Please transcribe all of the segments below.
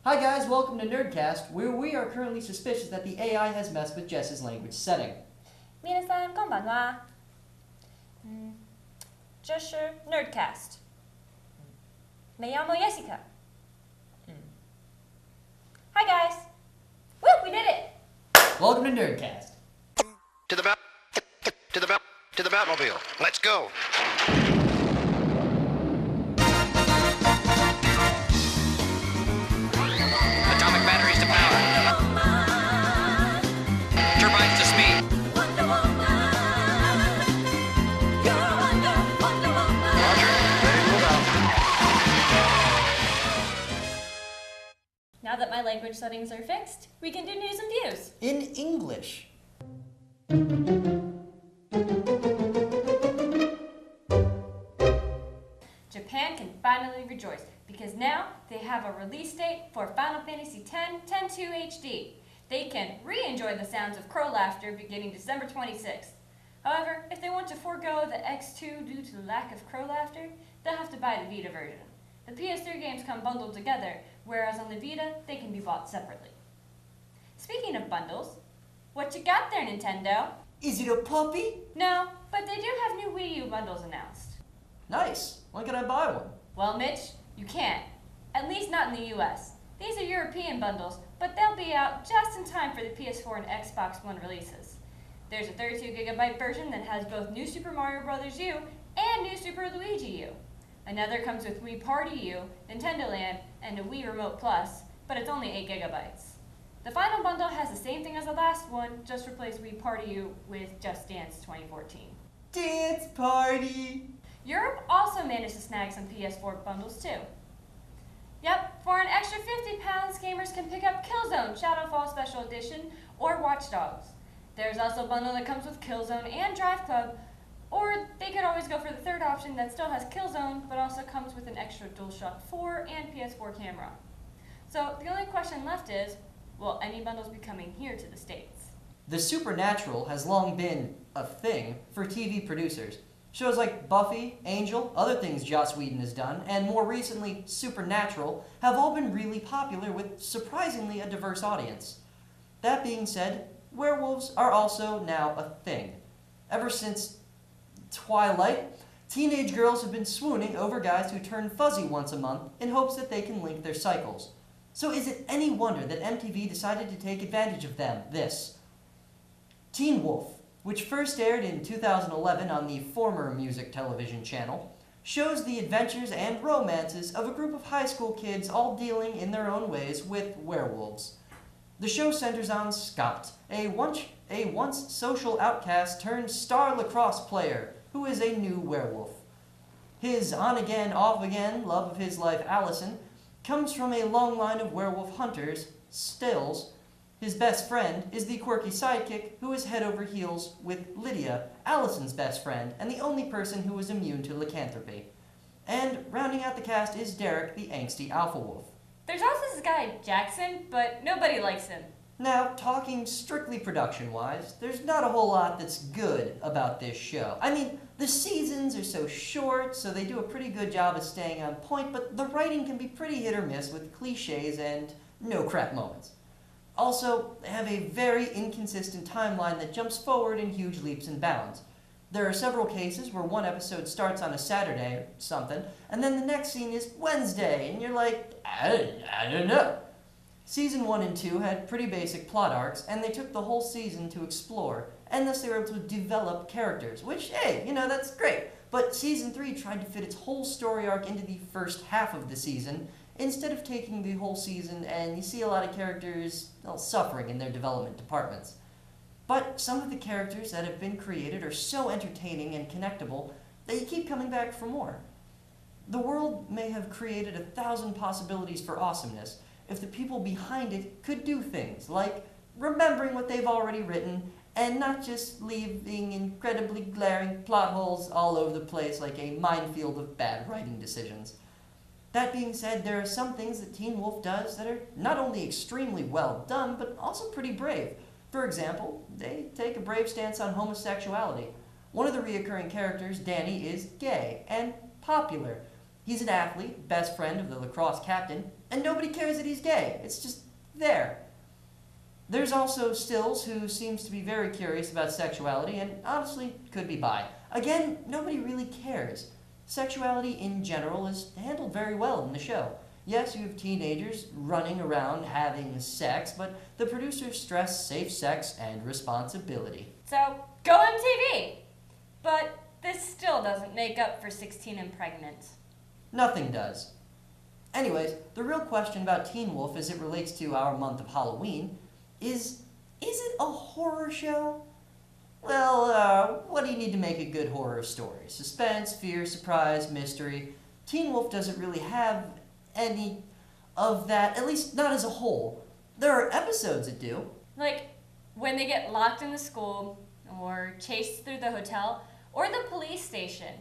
Hi guys, welcome to Nerdcast, where we are currently suspicious that the AI has messed with Jess's language setting. 皆さんこんばんは。这是 Nerdcast。Me llamo Jessica. Hi guys. Woo, we did it. Welcome to Nerdcast. To the Batmobile. Let's go. Atomic batteries to power. Turbines to speed. Roger. Ready to move out. Now that my language settings are fixed, we can do news and views. In English. Japan can finally rejoice because now they have a release date for Final Fantasy X 10-2 HD. They can re-enjoy the sounds of crow laughter beginning December 26th. However, if they want to forego the X2 due to the lack of crow laughter, they'll have to buy the Vita version. The PS3 games come bundled together, whereas on the Vita, they can be bought separately. Speaking of bundles, what you got there, Nintendo? Is it a puppy? No, but they do have new Wii U bundles announced. Nice. When can I buy one? Well, Mitch, you can't. At least not in the US. These are European bundles, but they'll be out just in time for the PS4 and Xbox One releases. There's a 32GB version that has both New Super Mario Bros. U and New Super Luigi U. Another comes with Wii Party U, Nintendo Land, and a Wii Remote Plus, but it's only 8GB. The final bundle has the same thing as the last one, just replace Wii Party U with Just Dance 2014. Dance party! Europe also managed to snag some PS4 bundles too. Yep, for an extra £50, gamers can pick up Killzone Shadowfall Special Edition or Watch Dogs. There's also a bundle that comes with Killzone and Drive Club, or they could always go for the third option that still has Killzone but also comes with an extra DualShock 4 and PS4 camera. So the only question left is, will any bundles be coming here to the States? The supernatural has long been a thing for TV producers. Shows like Buffy, Angel, other things Joss Whedon has done, and more recently Supernatural, have all been really popular with surprisingly a diverse audience. That being said, werewolves are also now a thing. Ever since Twilight, teenage girls have been swooning over guys who turn fuzzy once a month in hopes that they can link their cycles. So is it any wonder that MTV decided to take advantage of this? Teen Wolf, which first aired in 2011 on the former Music Television channel, shows the adventures and romances of a group of high school kids all dealing in their own ways with werewolves. The show centers on Scott, a once social outcast turned star lacrosse player who is a new werewolf. His on-again, off-again love of his life, Allison, comes from a long line of werewolf hunters, Stills. His best friend is the quirky sidekick who is head over heels with Lydia, Allison's best friend, and the only person who is immune to lycanthropy. And rounding out the cast is Derek, the angsty alpha wolf. There's also this guy, Jackson, but nobody likes him. Now, talking strictly production-wise, there's not a whole lot that's good about this show. I mean, the seasons are so short, so they do a pretty good job of staying on point, but the writing can be pretty hit or miss with cliches and no crap moments. Also, they have a very inconsistent timeline that jumps forward in huge leaps and bounds. There are several cases where one episode starts on a Saturday or something, and then the next scene is Wednesday, and you're like, I don't know. Season 1 and 2 had pretty basic plot arcs, and they took the whole season to explore, and thus they were able to develop characters, which, hey, that's great. But Season 3 tried to fit its whole story arc into the first half of the season, instead of taking the whole season, and you see a lot of characters suffering in their development departments. But some of the characters that have been created are so entertaining and connectable that you keep coming back for more. The world may have created 1,000 possibilities for awesomeness if the people behind it could do things like remembering what they've already written and not just leaving incredibly glaring plot holes all over the place like a minefield of bad writing decisions. That being said, there are some things that Teen Wolf does that are not only extremely well done, but also pretty brave. For example, they take a brave stance on homosexuality. One of the reoccurring characters, Danny, is gay and popular. He's an athlete, best friend of the lacrosse captain, and nobody cares that he's gay. It's just there. There's also Stills, who seems to be very curious about sexuality and honestly could be bi. Again, nobody really cares. Sexuality in general is handled very well in the show. Yes, you have teenagers running around having sex, but the producers stress safe sex and responsibility. So, go MTV! But this still doesn't make up for 16 and pregnant. Nothing does. Anyways, the real question about Teen Wolf as it relates to our month of Halloween is it a horror show? Well, what do you need to make a good horror story? Suspense, fear, surprise, mystery. Teen Wolf doesn't really have any of that, at least not as a whole. There are episodes that do. Like when they get locked in the school, or chased through the hotel, or the police station.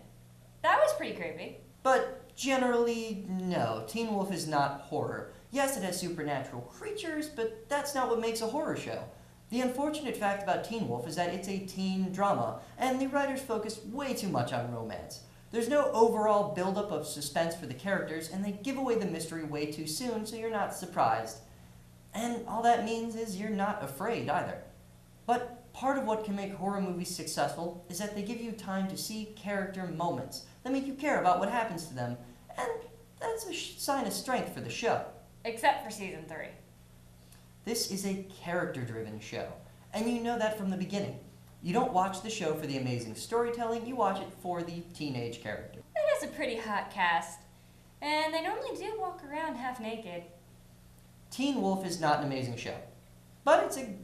That was pretty creepy. But generally, no. Teen Wolf is not horror. Yes, it has supernatural creatures, but that's not what makes a horror show. The unfortunate fact about Teen Wolf is that it's a teen drama, and the writers focus way too much on romance. There's no overall buildup of suspense for the characters, and they give away the mystery way too soon, so you're not surprised. And all that means is you're not afraid either. But part of what can make horror movies successful is that they give you time to see character moments that make you care about what happens to them, and that's a sign of strength for the show. Except for season 3. This is a character-driven show, and you know that from the beginning. You don't watch the show for the amazing storytelling, you watch it for the teenage character. It has a pretty hot cast, and they normally do walk around half naked. Teen Wolf is not an amazing show, but it's a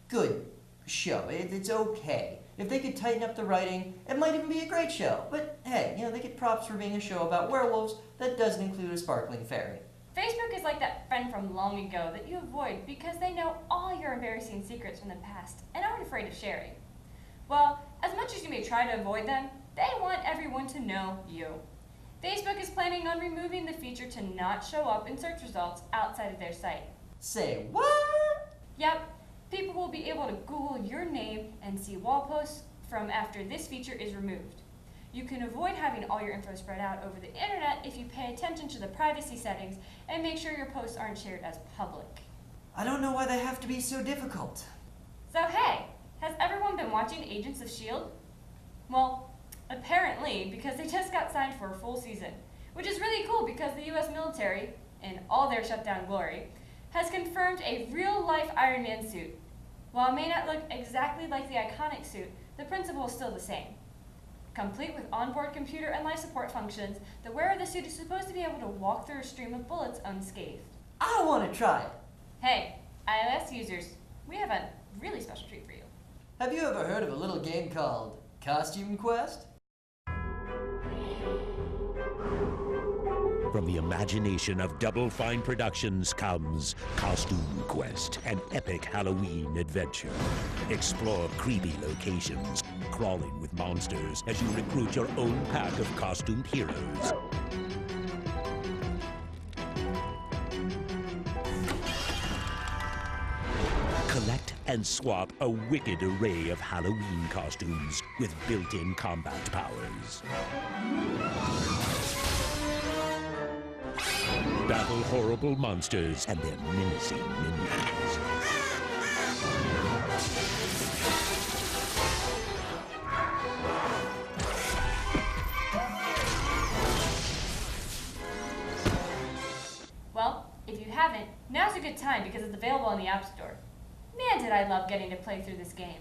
good show. It's okay. If they could tighten up the writing, it might even be a great show. But hey, they get props for being a show about werewolves that doesn't include a sparkling fairy. Facebook is like that friend from long ago that you avoid because they know all your embarrassing secrets from the past and aren't afraid of sharing. Well, as much as you may try to avoid them, they want everyone to know you. Facebook is planning on removing the feature to not show up in search results outside of their site. Say what? Yep, people will be able to Google your name and see wall posts from after this feature is removed. You can avoid having all your info spread out over the internet if you pay attention to the privacy settings and make sure your posts aren't shared as public. I don't know why they have to be so difficult. So hey, has everyone been watching Agents of S.H.I.E.L.D.? Well, apparently, because they just got signed for a full season, which is really cool because the US military, in all their shutdown glory, has confirmed a real-life Iron Man suit. While it may not look exactly like the iconic suit, the principle is still the same. Complete with onboard computer and life support functions, the wearer of the suit is supposed to be able to walk through a stream of bullets unscathed. I want to try it. Hey, iOS users, we have a really special treat for you. Have you ever heard of a little game called Costume Quest? From the imagination of Double Fine Productions comes Costume Quest, an epic Halloween adventure. Explore creepy locations, crawling with monsters as you recruit your own pack of costumed heroes. Collect and swap a wicked array of Halloween costumes with built-in combat powers. Battle horrible monsters and their menacing minions. Well, if you haven't, now's a good time because it's available in the App Store. Man, did I love getting to play through this game.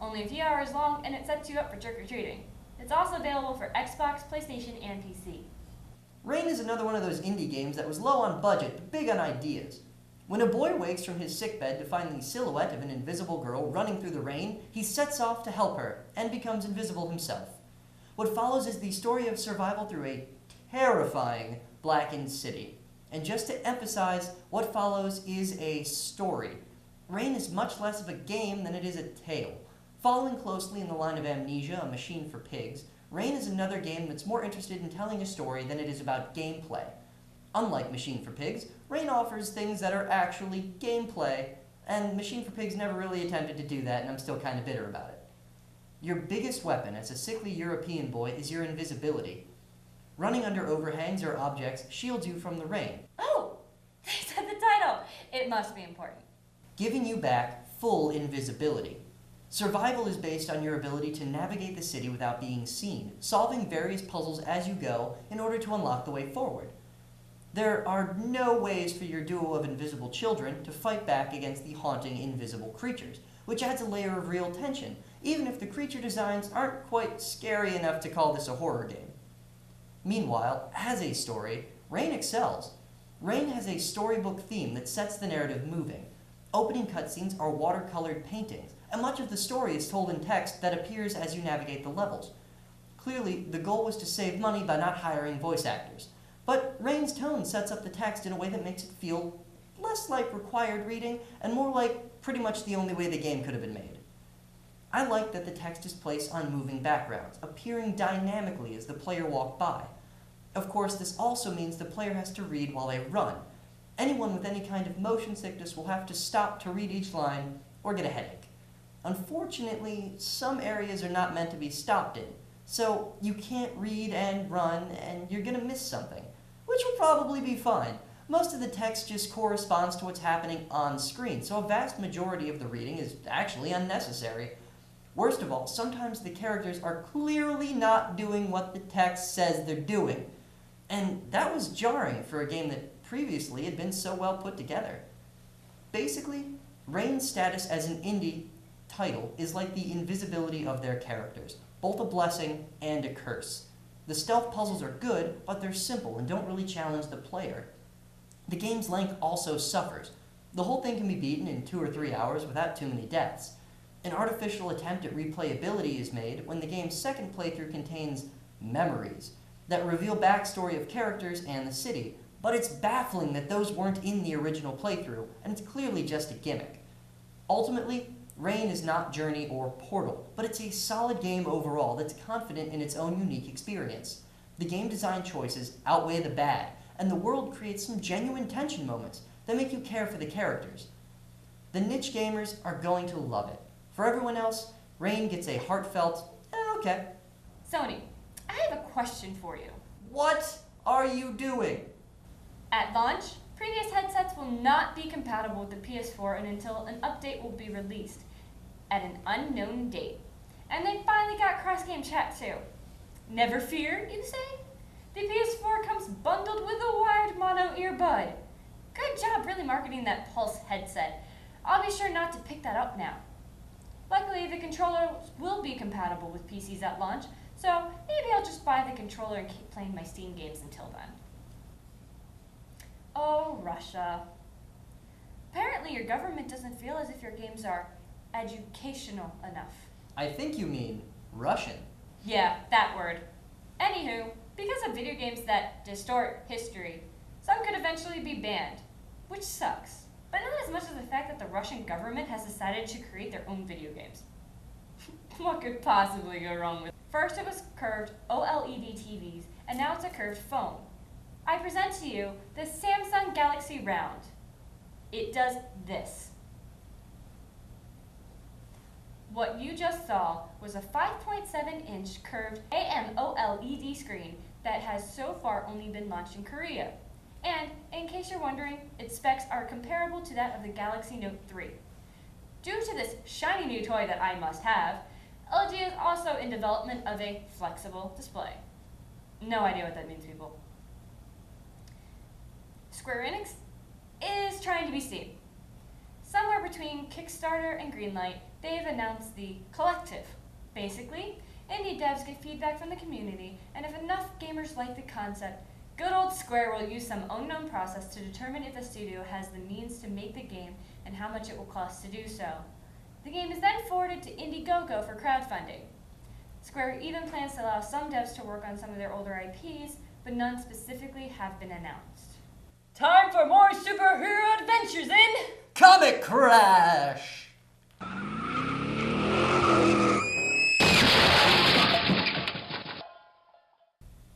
Only a few hours long, and it sets you up for trick-or-treating. It's also available for Xbox, PlayStation, and PC. Rain is another one of those indie games that was low on budget, but big on ideas. When a boy wakes from his sickbed to find the silhouette of an invisible girl running through the rain, he sets off to help her, and becomes invisible himself. What follows is the story of survival through a terrifying blackened city. And just to emphasize, what follows is a story. Rain is much less of a game than it is a tale. Following closely in the line of Amnesia, A Machine for Pigs, Rain is another game that's more interested in telling a story than it is about gameplay. Unlike Machine for Pigs, Rain offers things that are actually gameplay, and Machine for Pigs never really attempted to do that, and I'm still kind of bitter about it. Your biggest weapon as a sickly European boy is your invisibility. Running under overhangs or objects shields you from the rain. Oh, It must be important. Giving you back full invisibility. Survival is based on your ability to navigate the city without being seen, solving various puzzles as you go in order to unlock the way forward. There are no ways for your duo of invisible children to fight back against the haunting invisible creatures, which adds a layer of real tension, even if the creature designs aren't quite scary enough to call this a horror game. Meanwhile, as a story, Rain excels. Rain has a storybook theme that sets the narrative moving. Opening cutscenes are watercolored paintings, and much of the story is told in text that appears as you navigate the levels. Clearly, the goal was to save money by not hiring voice actors, but Rain's tone sets up the text in a way that makes it feel less like required reading and more like pretty much the only way the game could have been made. I like that the text is placed on moving backgrounds, appearing dynamically as the player walks by. Of course, this also means the player has to read while they run. Anyone with any kind of motion sickness will have to stop to read each line or get a headache. Unfortunately, some areas are not meant to be stopped in, so you can't read and run and you're going to miss something, which will probably be fine. Most of the text just corresponds to what's happening on screen, so a vast majority of the reading is actually unnecessary. Worst of all, sometimes the characters are clearly not doing what the text says they're doing. And that was jarring for a game that previously had been so well put together. Basically, Rain's status as an indie title is like the invisibility of their characters, both a blessing and a curse. The stealth puzzles are good, but they're simple and don't really challenge the player. The game's length also suffers. The whole thing can be beaten in 2 or 3 hours without too many deaths. An artificial attempt at replayability is made when the game's second playthrough contains memories that reveal backstory of characters and the city, but it's baffling that those weren't in the original playthrough, and it's clearly just a gimmick. Ultimately, Rain is not Journey or Portal, but it's a solid game overall that's confident in its own unique experience. The game design choices outweigh the bad, and the world creates some genuine tension moments that make you care for the characters. The niche gamers are going to love it. For everyone else, Rain gets a heartfelt, okay. Sony, I have a question for you. What are you doing? At launch, previous headsets will not be compatible with the PS4 until an update will be released at an unknown date. And they finally got cross-game chat too. Never fear, you say? The PS4 comes bundled with a wired mono earbud. Good job really marketing that Pulse headset. I'll be sure not to pick that up now. Luckily, the controller will be compatible with PCs at launch, so maybe I'll just buy the controller and keep playing my Steam games until then. Oh, Russia. Apparently your government doesn't feel as if your games are educational enough. I think you mean Russian. Yeah, that word. Anywho, because of video games that distort history, some could eventually be banned, which sucks. But not as much as the fact that the Russian government has decided to create their own video games. What could possibly go wrong with it? First it was curved OLED TVs, and now it's a curved phone. I present to you the Samsung Galaxy Round. It does this. What you just saw was a 5.7-inch curved AMOLED screen that has so far only been launched in Korea. And, in case you're wondering, its specs are comparable to that of the Galaxy Note 3. Due to this shiny new toy that I must have, LG is also in development of a flexible display. No idea what that means, people. Square Enix is trying to be seen. Somewhere between Kickstarter and Greenlight, they've announced the Collective. Basically, indie devs get feedback from the community, and if enough gamers like the concept, good old Square will use some unknown process to determine if a studio has the means to make the game and how much it will cost to do so. The game is then forwarded to Indiegogo for crowdfunding. Square even plans to allow some devs to work on some of their older IPs, but none specifically have been announced. Time for more superhero adventures in Comic Crash!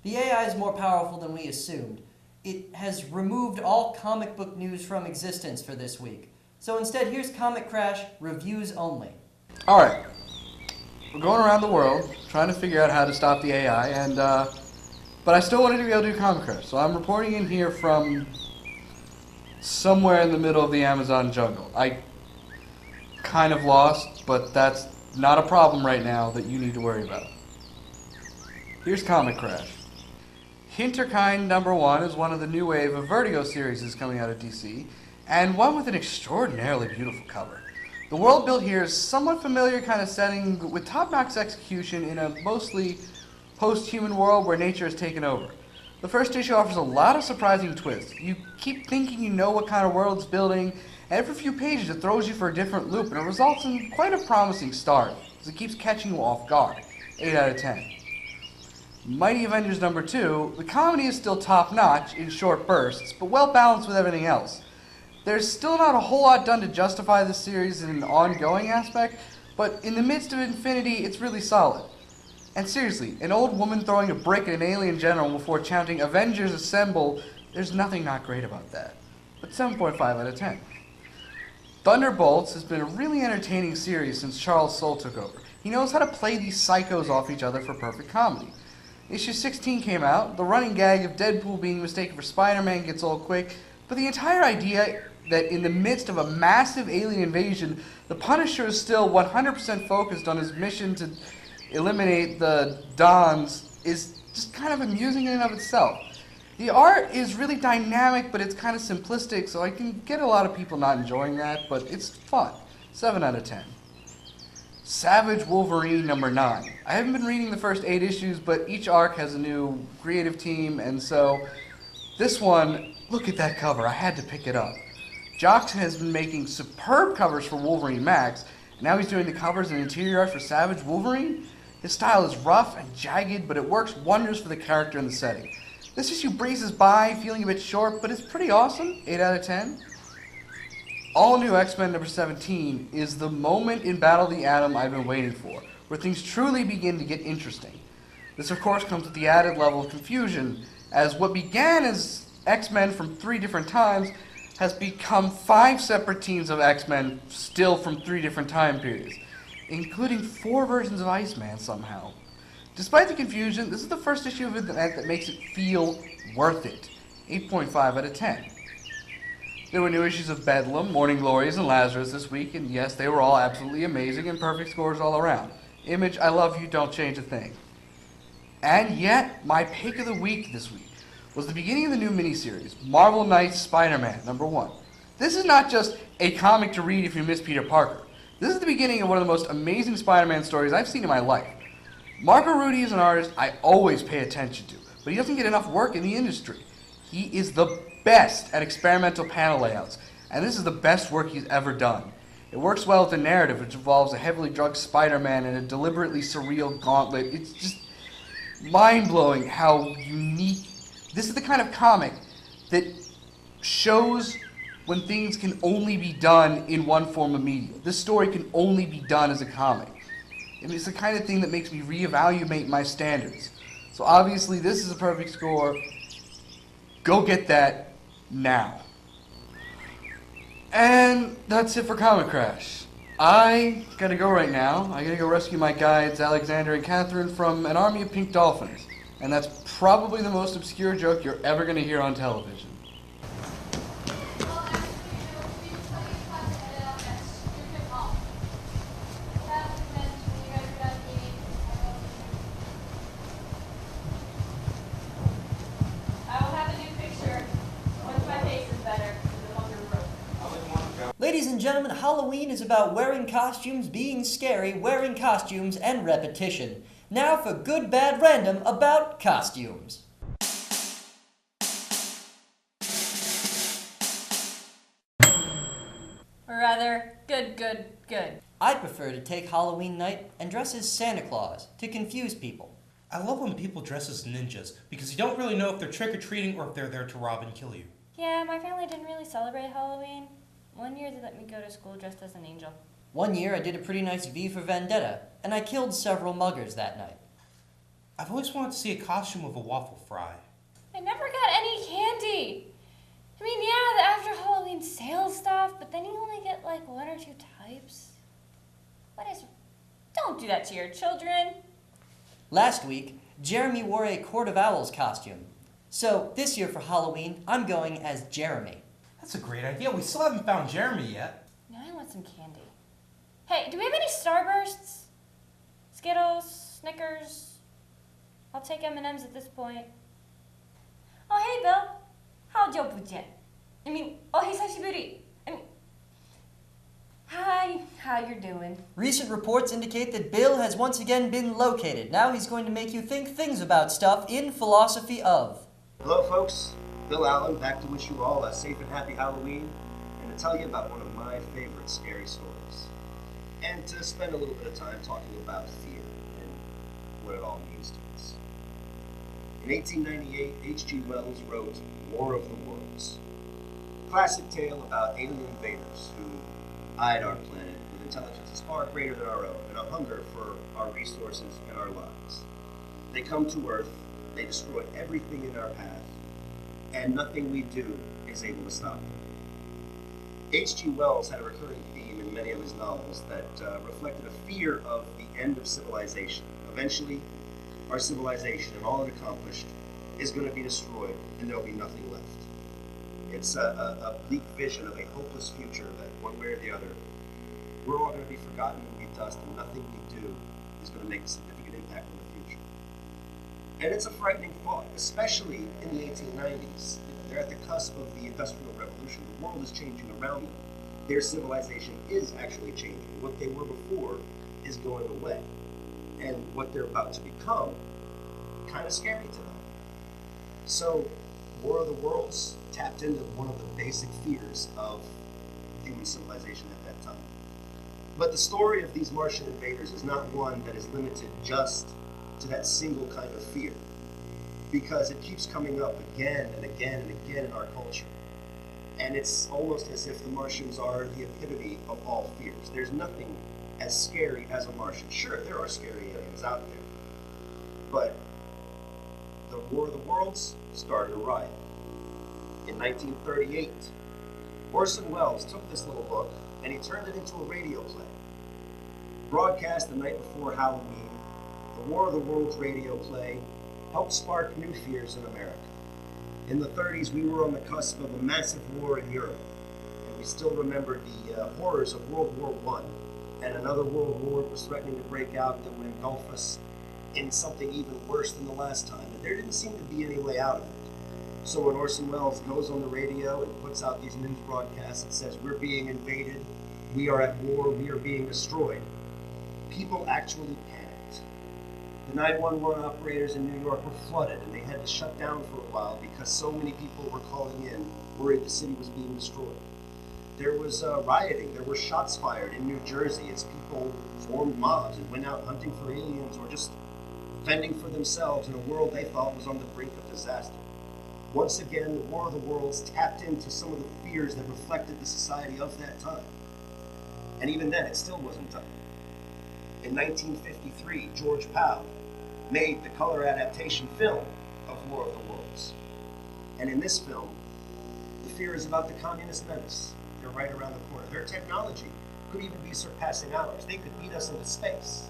The AI is more powerful than we assumed. It has removed all comic book news from existence for this week. So instead, here's Comic Crash reviews only. Alright, we're going around the world trying to figure out how to stop the AI, but I still wanted to be able to do Comic Crash, so I'm reporting in here from somewhere in the middle of the Amazon jungle. I kind of lost, but that's not a problem right now that you need to worry about. Here's Comic Crash. Hinterkind #1 is one of the new wave of Vertigo series coming out of DC, and one with an extraordinarily beautiful cover. The world built here is somewhat familiar kind of setting with top-notch execution in a mostly post-human world where nature has taken over. The first issue offers a lot of surprising twists. You keep thinking you know what kind of world it's building, and every few pages it throws you for a different loop, and it results in quite a promising start, as it keeps catching you off guard. 8 out of 10. Mighty Avengers #2, the comedy is still top-notch in short bursts, but well-balanced with everything else. There's still not a whole lot done to justify this series in an ongoing aspect, but in the midst of Infinity, it's really solid. And seriously, an old woman throwing a brick at an alien general before chanting "Avengers Assemble," there's nothing not great about that. But 7.5 out of 10. Thunderbolts has been a really entertaining series since Charles Soule took over. He knows how to play these psychos off each other for perfect comedy. Issue 16 came out, the running gag of Deadpool being mistaken for Spider-Man gets old quick, but the entire idea that in the midst of a massive alien invasion, the Punisher is still 100% focused on his mission to eliminate the Dons is just kind of amusing in and of itself. The art is really dynamic, but it's kind of simplistic, so I can get a lot of people not enjoying that, but it's fun. 7 out of 10. Savage Wolverine #9. I haven't been reading the first 8 issues, but each arc has a new creative team, and so this one, look at that cover, I had to pick it up. Jockson has been making superb covers for Wolverine Max, and now he's doing the covers and interior art for Savage Wolverine. His style is rough and jagged, but it works wonders for the character and the setting. This issue breezes by, feeling a bit short, but it's pretty awesome. 8 out of 10. All New X-Men #17 is the moment in Battle of the Atom I've been waiting for, where things truly begin to get interesting. This, of course, comes with the added level of confusion, as what began as X-Men from 3 different times has become 5 separate teams of X-Men, still from 3 different time periods, including 4 versions of Iceman somehow. Despite the confusion, this is the first issue of an event that makes it feel worth it. 8.5 out of 10. There were new issues of Bedlam, Morning Glories, and Lazarus this week, and yes, they were all absolutely amazing and perfect scores all around. Image, I love you, don't change a thing. And yet, my pick of the week this week was the beginning of the new miniseries, Marvel Knights Spider-Man #1. This is not just a comic to read if you miss Peter Parker. This is the beginning of one of the most amazing Spider-Man stories I've seen in my life. Marco Rudy is an artist I always pay attention to, but he doesn't get enough work in the industry. He is the best at experimental panel layouts, and this is the best work he's ever done. It works well with the narrative, which involves a heavily drugged Spider-Man and a deliberately surreal gauntlet. It's just mind-blowing how unique. This is the kind of comic that shows when things can only be done in one form of media. This story can only be done as a comic. And it's the kind of thing that makes me reevaluate my standards. So obviously this is a perfect score. Go get that now. And that's it for Comic Crash. I gotta go right now. I gotta go rescue my guides, Alexander and Catherine, from an army of pink dolphins. And that's probably the most obscure joke you're ever gonna hear on television. Ladies and gentlemen, Halloween is about wearing costumes, being scary, wearing costumes, and repetition. Now for Good Bad Random about costumes. Or rather, good. I prefer to take Halloween night and dress as Santa Claus to confuse people. I love when people dress as ninjas, because you don't really know if they're trick-or-treating or if they're there to rob and kill you. Yeah, my family didn't really celebrate Halloween. One year they let me go to school dressed as an angel. One year I did a pretty nice V for Vendetta, and I killed several muggers that night. I've always wanted to see a costume of a waffle fry. I never got any candy. I mean, yeah, the after Halloween sale stuff, but then you only get like 1 or 2 types. Don't do that to your children. Last week, Jeremy wore a Court of Owls costume. So this year for Halloween, I'm going as Jeremy. That's a great idea. We still haven't found Jeremy yet. Now I want some candy. Hey, do we have any Starbursts? Skittles? Snickers? I'll take M&Ms at this point. Oh, hey, Bill. How'jo 부진? Hisashiburi. Hi, how you doing? Recent reports indicate that Bill has once again been located. Now he's going to make you think things about stuff in philosophy of. Hello, folks. Bill Allen, back to wish you all a safe and happy Halloween, and to tell you about one of my favorite scary stories. And to spend a little bit of time talking about fear and what it all means to us. In 1898, H.G. Wells wrote War of the Worlds, a classic tale about alien invaders who eyed our planet with intelligences far greater than our own and a hunger for our resources and our lives. They come to Earth, they destroy everything in our path, and nothing we do is able to stop them. H.G. Wells had a recurring theme in many of his novels that reflected a fear of the end of civilization. Eventually, our civilization and all it accomplished is going to be destroyed, and there'll be nothing left. It's a bleak vision of a hopeless future that, one way or the other, we're all going to be forgotten and be dust, and nothing we do is going to make a significant impact on the future. And it's a frightening thought, especially in the 1890s. They're at the cusp of the Industrial Revolution. The world is changing around them. Their civilization is actually changing. What they were before is going away. And what they're about to become, kind of scary to them. So, War of the Worlds tapped into one of the basic fears of human civilization at that time. But the story of these Martian invaders is not one that is limited just to that single kind of fear, because it keeps coming up again and again and again in our culture. And it's almost as if the Martians are the epitome of all fears. There's nothing as scary as a Martian. Sure, there are scary aliens out there, but the War of the Worlds started a riot. In 1938, Orson Welles took this little book and he turned it into a radio play. Broadcast the night before Halloween, the War of the Worlds radio play helped spark new fears in America. In the 30s, we were on the cusp of a massive war in Europe, and we still remember the horrors of World War I, and another world war was threatening to break out that would engulf us in something even worse than the last time, and there didn't seem to be any way out of it. So when Orson Welles goes on the radio and puts out these news broadcasts and says, we're being invaded, we are at war, we are being destroyed, people actually panicked. The 911 operators in New York were flooded, and they had to shut down for a while because so many people were calling in, worried the city was being destroyed. There was rioting, there were shots fired in New Jersey as people formed mobs and went out hunting for aliens or just fending for themselves in a world they thought was on the brink of disaster. Once again, the War of the Worlds tapped into some of the fears that reflected the society of that time. And even then, it still wasn't done. In 1953, George Powell made the color adaptation film of War of the Worlds. And in this film, the fear is about the communist menace. They're right around the corner. Their technology could even be surpassing ours. They could beat us into space.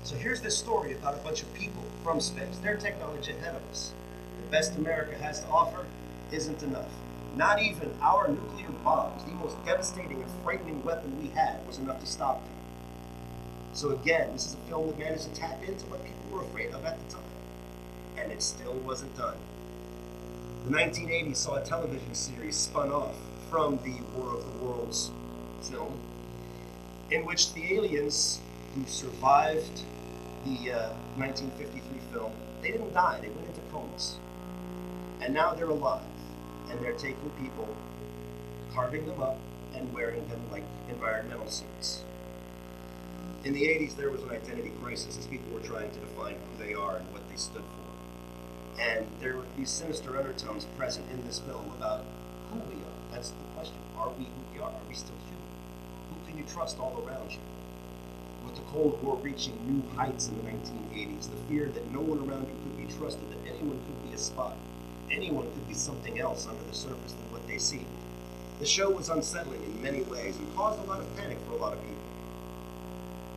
So here's this story about a bunch of people from space. Their technology ahead of us. The best America has to offer isn't enough. Not even our nuclear bombs, the most devastating and frightening weapon we had, was enough to stop them. So again, this is a film that managed to tap into what people were afraid of at the time. And it still wasn't done. The 1980s saw a television series spun off from the War of the Worlds film, in which the aliens who survived the 1953 film, they didn't die, they went into comas. And now they're alive, and they're taking people, carving them up, and wearing them like environmental suits. In the 80s, there was an identity crisis as people were trying to define who they are and what they stood for. And there were these sinister undertones present in this film about who we are. That's the question. Are we who we are? Are we still human? Who can you trust all around you? With the Cold War reaching new heights in the 1980s, the fear that no one around you could be trusted, that anyone could be a spy, anyone could be something else under the surface than what they seemed. The show was unsettling in many ways and caused a lot of panic for a lot of people.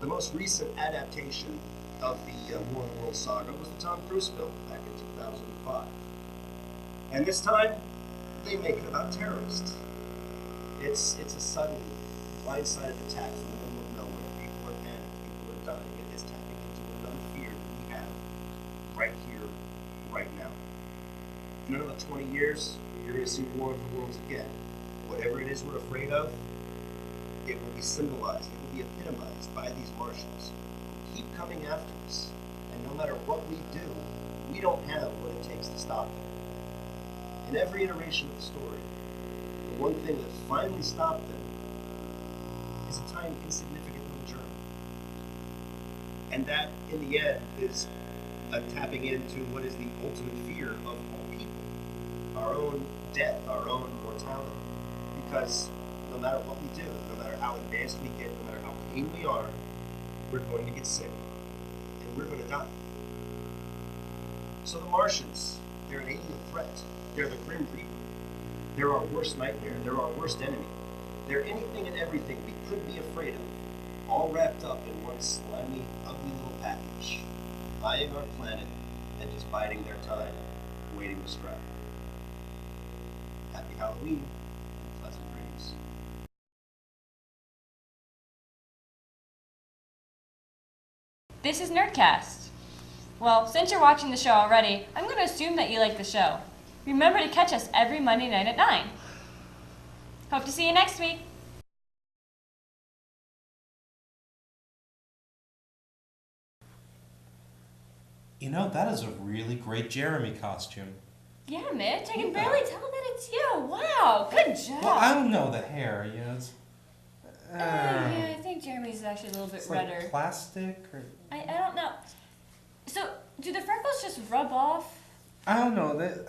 The most recent adaptation of the War of the Worlds saga was the Tom Cruise film back in 2005. And this time, they make it about terrorists. It's a sudden, blindsided attack from the middle of nowhere. People are panicked. People are dying. It is tapping into another fear that we have right here, right now. In another 20 years, you're going to see War of the Worlds again. Whatever it is we're afraid of, it will be symbolized, it will be epitomized by these Martians who keep coming after us. And no matter what we do, we don't have what it takes to stop them. In every iteration of the story, the one thing that finally stopped them is a tiny, insignificant little germ. And that, in the end, is a tapping into what is the ultimate fear of all people. Our own death, our own mortality. Because no matter what we do, no matter how advanced we get, no matter how clean we are, we're going to get sick. And we're going to die. So the Martians, they're an alien threat. They're the Grim Reaper. They're our worst nightmare. They're our worst enemy. They're anything and everything we could be afraid of, all wrapped up in one slimy, ugly little package, eyeing our planet and just biding their time, waiting to strike. Happy Halloween and pleasant dreams. This is Nerdcast. Well, since you're watching the show already, I'm going to assume that you like the show. Remember to catch us every Monday night at 9. Hope to see you next week. You know, that is a really great Jeremy costume. Yeah, Mitch, I can barely tell that it's you. Wow, good job. Well, I don't know the hair, you know, it's... Yeah, I think Jeremy's actually a little bit it's redder. like plastic, or... I don't know. So, do the freckles just rub off? I don't know,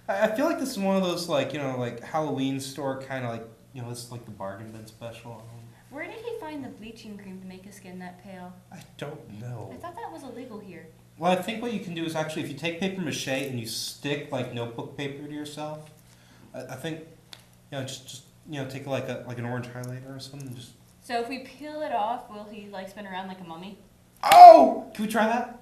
I feel like this is one of those, like, you know, like, Halloween store kind of, like, you know, this is like the bargain bin special. Where did he find the bleaching cream to make his skin that pale? I don't know. I thought that was illegal here. Well, I think what you can do is actually, if you take paper mache and you stick, like, notebook paper to yourself, I think, you know, just you know, take like an orange highlighter or something, just... So if we peel it off, will he, like, spin around like a mummy? Oh! Can we try that?